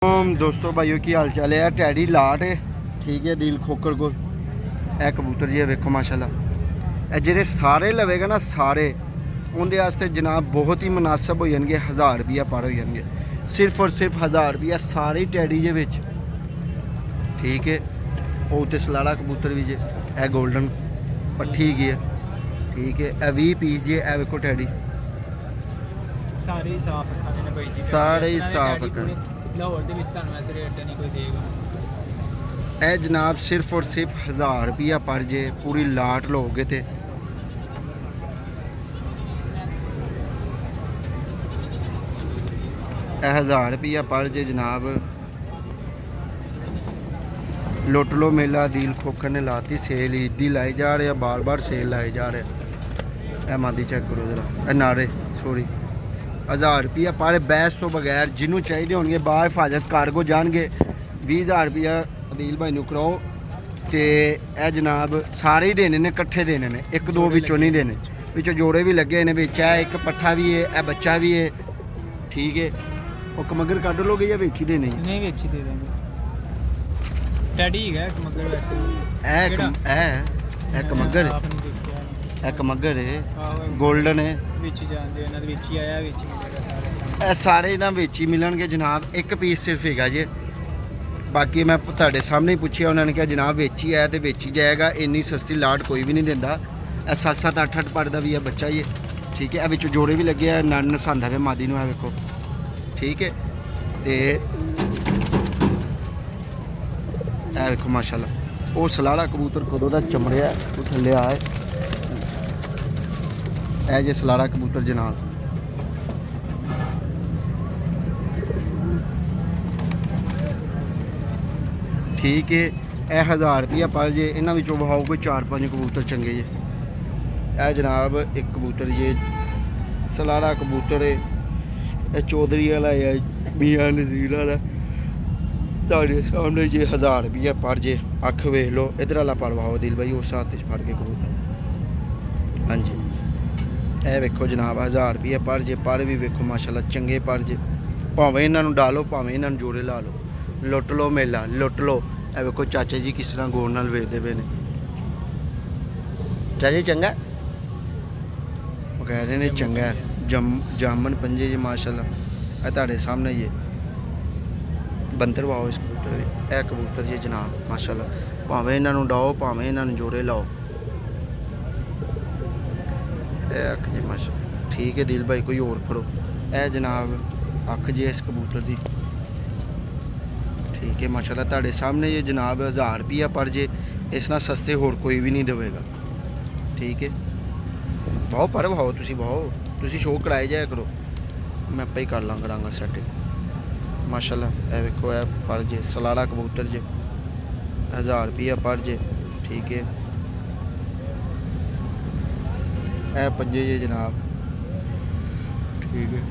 दोस्तों भाइयों की हाल चाल है। टैडी लाट है, ठीक है। दिल खोकर को ए कबूतर जी है, वेखो माशाल्लाह। जेह्ड़े सारे लवेगा ना सारे उनके वास्ते जनाब बहुत ही मुनासिब हो जाएंगे। 1000 रुपया पर हो जाएंगे, सिर्फ और सिर्फ 1000 रुपया सारे टैडी जे विच, ठीक है। वो तो सलाड़ा कबूतर भी जे ए गोल्डन पट्ठी की है, ठीक है। ए 20 पीस जे ए वेखो टैडी सारे ही साफ रखने ने भाई जी, सारे ही साफ रखने। लाहौर दे विच तानू ऐसे रेट नहीं कोई देगा। ए जनाब सिर्फ और सिर्फ 1000 रुपया पर जे पूरी लाट लोगे तो ए 1000 रुपया पर जे जनाब। लुट लो मेला दिल खोकर ने लाती सेल, ईदी लाई जा रहे, बार बार सेल लाई जा रहे। ए मादी चेक करो जरा, ए नारे सॉरी 1000 रुपया पर बैस तो बगैर जिन्होंने चाहिए होंगे बाहर हिफाजत कार्गो जाएंगे 20000 रुपया अदील भाई नू कराओ तो यह जनाब सारे ही देने ने, कट्ठे देने ने, एक दो विचों नहीं देने। विचों जोड़े भी लगे ने, बिच है एक पट्ठा भी है, यह बच्चा भी है, ठीक है। वो कमगर कट लोगे या बेची देने? नहीं बेची दे देंगे। टैडी है कमगर वैसे ए कमगर है, कमगर है गोल्डन है, विच जांदे ਇਹਨਾਂ ਦੇ ਵਿੱਚ ਹੀ ਆਇਆ, ਵਿੱਚ ਮਿਲੇਗਾ ਸਾਰੇ। ਇਹ ਸਾਰੇ ਨਾ ਵਿੱਚ ਹੀ ਮਿਲਣਗੇ ਜਨਾਬ। ਇੱਕ ਪੀਸ ਸਿਰਫ ਹੈਗਾ ਜੇ, ਬਾਕੀ ਮੈਂ ਤੁਹਾਡੇ ਸਾਹਮਣੇ ਹੀ ਪੁੱਛਿਆ, ਉਹਨਾਂ ਨੇ ਕਿਹਾ ਜਨਾਬ ਵਿੱਚ ਹੀ ਆਇਆ ਤੇ ਵਿੱਚ ਹੀ ਜਾਏਗਾ। ਇੰਨੀ ਸਸਤੀ ਲਾਟ ਕੋਈ ਵੀ ਨਹੀਂ ਦਿੰਦਾ। ਇਹ 7-7 8-8 ਪਰ ਦਾ ਵੀ ਹੈ ਬੱਚਾ ਜੀ, ਠੀਕ ਹੈ। ਇਹ ਵਿੱਚ ਜੋੜੇ ਵੀ ਲੱਗੇ ਆ, ਨਨ ਨਸਾਂਦਾ ਵੇ ਮਾਦੀ ਨੂੰ, ਇਹ ਵੇਖੋ, ਠੀਕ ਹੈ। ਤੇ ਇਹ ਵੇਖੋ ਮਾਸ਼ਾਅੱਲਾ, ਉਹ ਸਲਾੜਾ ਕਬੂਤਰ ਕਦੋਂ ਦਾ ਚਮੜਿਆ ਉਹ ਥੱਲੇ ਆਏ। ਇਹ ਜੇ ਸਲਾੜਾ ਕਬੂਤਰ ਜਨਾਬ, ठीक है। यह 1000 रुपया पर जे। इन्हों में वहाओ कोई 4-5 कबूतर चंगे जे। यह जनाब एक कबूतर जे सलाड़ा कबूतर है, यह चौधरी वाला है, मियाँ नज़ीर वाला, तुहाडे सामने जे 1000 रुपया पर जे। अख वेख लो, इधर वाला पर वहाओ दिल भाई, उस हाथ फड़ के कबूतर। हाँ जी, यह वेखो जनाब 1000 रुपया पर जे। पर भी वेखो माशाल्लाह चंगे पर जे। भावें इन्हों डालो, भावें इन्हों जोड़े ला लो, लुट लो मेला, लुट लो। ए वेखो चाचा जी किस तरह गौर नाल वेचते पे ने। चाचा जी चंगा, वो कह रहे ने चंगा है। जामन पंजे जी माशाल्लाह। ए तुहाडे सामने ये बंदर वाओ इस कबूतर दे। ए कबूतर जी जनाब माशाल्लाह, भावें इन्हों डाओ, भावें इन्हों जोड़े लाओ। ए अख जी माशाल्लाह, ठीक है दिल भाई, कोई और फड़ो। ए जनाब अख जी इस कबूतर दी, ठीक है माशाल्लाह। तुहाडे सामने ये जनाब 1000 रुपया पर जे। इस ना सस्ते होर कोई भी नहीं देगा, ठीक है। भाओ पर भाओ, तुसी भाओ, तुसी शो कराए जाया करो, मैं आपे ही कर लांगा करांगा सैटिंग माशाल्लाह। ए वेखो ए पर जे सलाड़ा कबूतर जे 1000 रुपया पर जे, ठीक है। ए पंजे जे जनाब, ठीक है।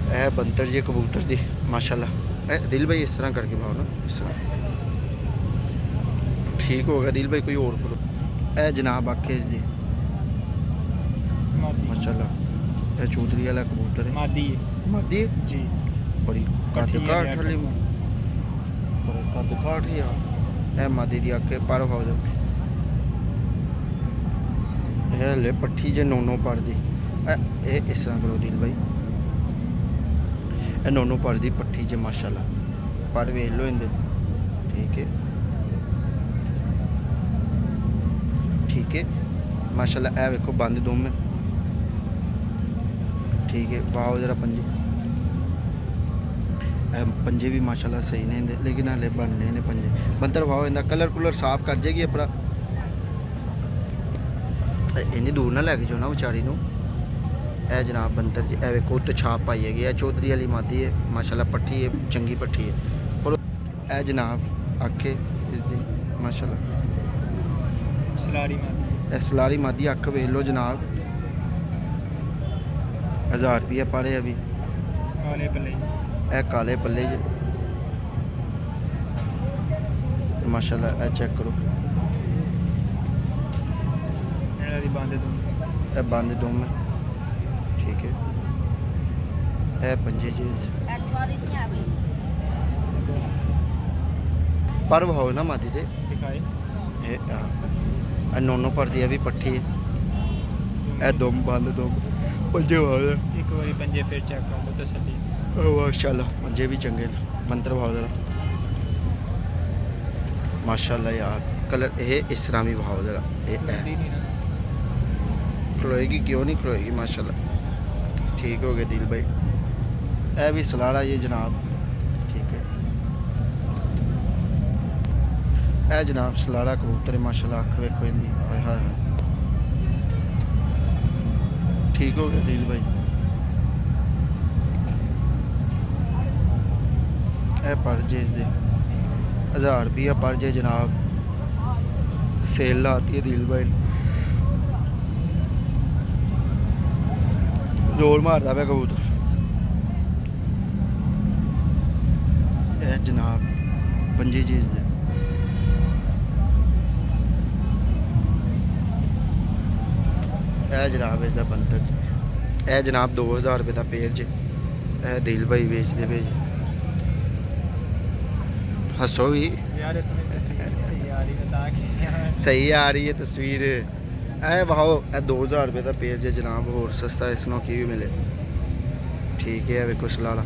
यह बंतर जी कबूतर दी माशाल्लाह। दिल भाई इस तरह करके भाव ना, इस तरह ठीक होगा दिल भाई, कोई और करो। यह जनाब आखे जी माशाल्लाह, यह चौधरी वाला कबूतर है, मादी है, मादी है जी, बड़ी कद काठ वाली, बड़े कद काठ है यार। यह मादी दी आखे पर भाव जाओ। यह ले पट्ठी जे 9 पर दी। इस तरह करो दिल भाई, ਇਹ 9 पर दी पट्ठी च माशाल्लाह। पर वेख लो इंदे, ठीक है, ठीक है माशाल्लाह। ए वेखो बंद दुम है, ठीक है। वाओ जरा पंजे, पंजे भी माशाल्लाह सही ने इंदे, लेकिन हले बनने ने पंजे। बंतर वाओ, इंदा कलर कुलर साफ कर जाएगी अपना। इन्नी दूर ना लैके जाओ ना बेचारी नूं। ए जनाब बंतर जी, ए वेखो तो छाप पाई है, यह चौधरी वाली मादी है माशाल्लाह, पट्ठी है, चंगी पट्ठी है। और ए जनाब आखे इसकी माशाल्लाह सलारी मादी, ए सलारी मादी अख वेख लो जनाब। 1000 रुपया पर है अभी। काले पल्ले, ए काले पल्ले जे माशाल्लाह। ए चेक करो, बंद दो, ए बंद दुम है, ठीक है। ਇਹ ਪੰਜੇ ਚੀਜ਼ ਪਰ ਭਾਓ ਨਾ ਮਾਦੀ ਦੇ ਦਿਖਾਏ ਇਹ ਨੋਨੋ ਭਰਦੀ ਆ ਵੀ ਪੱਠੀ ਇਹ ਦੁਮ ਬੰਦ ਦੁਮ ਪੰਜੇ ਭਾਓ ਇੱਕ ਵਾਰੀ ਪੰਜੇ ਫਿਰ ਚੈੱਕ ਕਰ ਲਓ ਤਸੱਲੀ ਮਾਸ਼ਾਅੱਲਾ ਪੰਜੇ ਵੀ ਚੰਗੇ ਨੇ ਮੰਤਰ ਭਾਓ ਜਰਾ माशाल्लाह यार कलर ये इस तरह भी भाव जरा ये ਖੁੱਲਦੀ ਨਹੀਂ ਨਾ खलोएगी क्यों नहीं खलोएगी माशाल्लाह ठीक हो गए दिल भाई ये भी सलाड़ा ये जनाब ठीक है ये जनाब सलाड़ा कबूतर है माशाल्लाह अख वेखो इनदी हाय हाय ठीक हो गए दिल भाई ये परजेज दे 1000 रुपया पर जे जनाब सेल लाती है दिल भाई जोर मारता पे कबूतर जनाब पंजी चीज दे जनाब इसका बनतर ए जनाब 2000 रुपये का पेड़ ज दिल भाई बेचते भेज हसो भी यार इतनी तस्वीर सही आ रही बता के सही आ रही है तस्वीर ऐ वाहो ए 2000 रुपये का पेड़ जे जनाब होर सस्ता इसनों की भी मिले ठीक है वेखो सलाड़ा